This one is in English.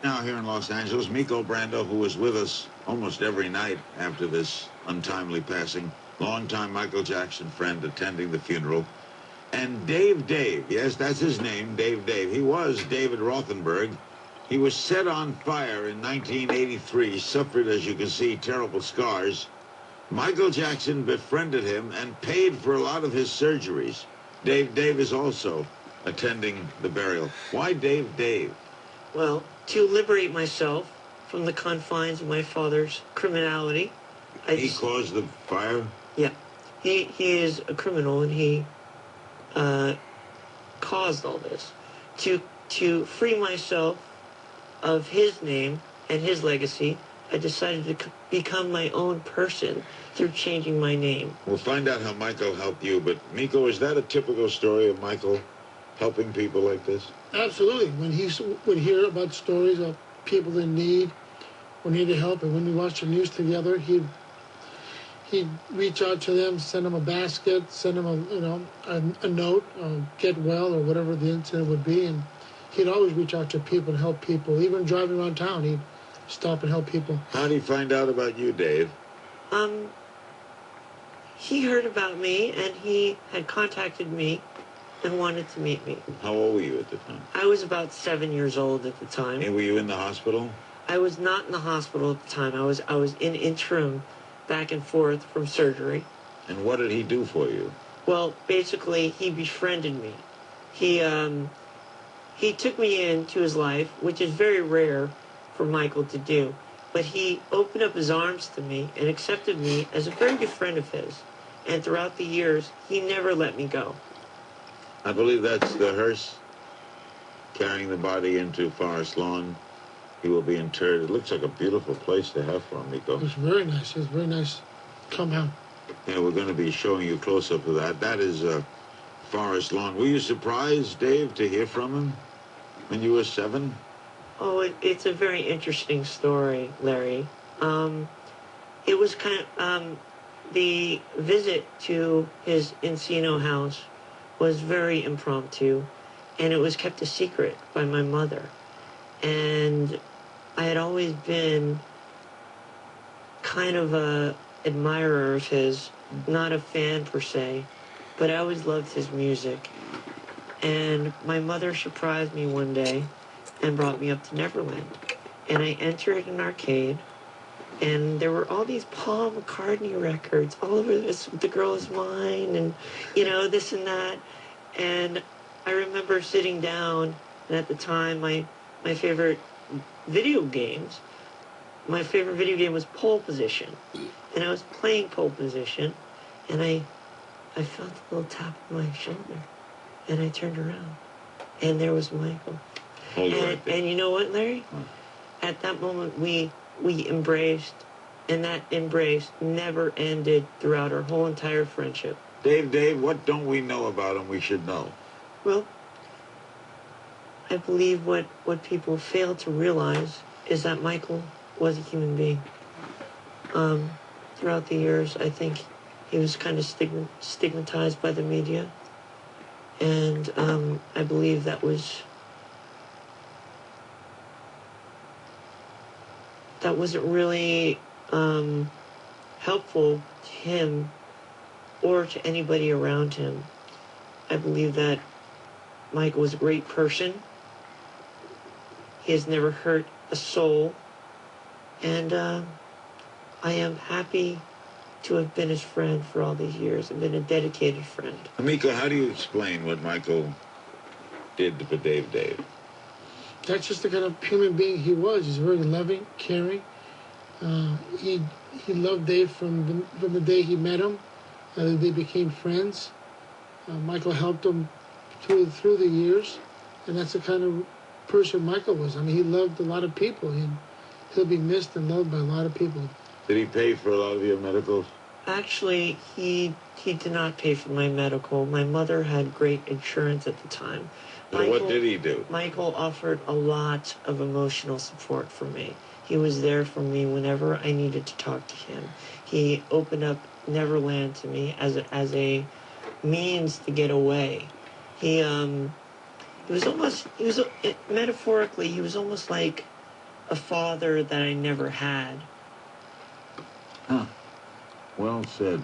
Now here in Los Angeles, Miko Brando, who was with us almost every night after this untimely passing, longtime Michael Jackson friend attending the funeral, and Dave, yes, that's his name, Dave. He was David Rothenberg. He was set on fire in 1983, suffered, as you can see, terrible scars. Michael Jackson befriended him and paid for a lot of his surgeries. Dave is also attending the burial. Why Dave? Well, to liberate myself from the confines of my father's criminality. He caused the fire? Yeah. He is a criminal, and he caused all this. To free myself of his name and his legacy, I decided to become my own person through changing my name. We'll find out how Michael helped you, but Miko, is that a typical story of Michael helping people like this? Absolutely. When he would hear about stories of people in need or needed help, and when we watched the news together, he'd reach out to them, send them a basket, send them a note, get well, or whatever the incident would be, and he'd always reach out to people and help people. Even driving around town, he'd stop and help people. How did he find out about you, Dave? He heard about me, and he had contacted me and wanted to meet me. How old were you at the time? I was about 7 years old at the time. And were you in the hospital? I was not in the hospital at the time. I was in interim, back and forth from surgery. And what did he do for you? Well, basically, he befriended me. He took me into his life, which is very rare for Michael to do. But he opened up his arms to me and accepted me as a very good friend of his. And throughout the years, he never let me go. I believe that's the hearse carrying the body into Forest Lawn. He will be interred. It looks like a beautiful place to have for him, Miko. It's very nice. It's a very nice compound. Yeah, we're going to be showing you close-up of that. That is Forest Lawn. Were you surprised, Dave, to hear from him when you were 7? Oh, it's a very interesting story, Larry. It was kind of, the visit to his Encino house was very impromptu, and it was kept a secret by my mother. And I had always been kind of a admirer of his, not a fan per se, but I always loved his music. And my mother surprised me one day and brought me up to Neverland. And I entered an arcade, and there were all these Paul McCartney records all over this, The Girl Is Mine, and, this and that. And I remember sitting down, and at the time, my favorite video game was Pole Position. And I was playing Pole Position, and I felt a little tap on my shoulder, and I turned around, and there was Michael. And you know what, Larry? At that moment, we embraced, and that embrace never ended throughout our whole entire friendship. Dave, what don't we know about him we should know? Well, I believe what people fail to realize is that Michael was a human being. Throughout the years, I think he was kind of stigmatized by the media. And I believe that wasn't really helpful to him or to anybody around him. I believe that Michael was a great person. He has never hurt a soul. And I am happy to have been his friend for all these years and been a dedicated friend. Miko, how do you explain what Michael did for Dave? That's just the kind of human being he was. He's very loving, caring. He loved Dave from the day he met him. They became friends. Michael helped him through the years, and that's the kind of person Michael was. I mean, he loved a lot of people, and he'll be missed and loved by a lot of people. Did he pay for a lot of your medicals? Actually, he did not pay for my medical. My mother had great insurance at the time. What did he do? Michael offered a lot of emotional support for me. He was there for me whenever I needed to talk to him. He opened up Neverland to me as a means to get away. Metaphorically, he was almost like a father that I never had. Huh. Well said.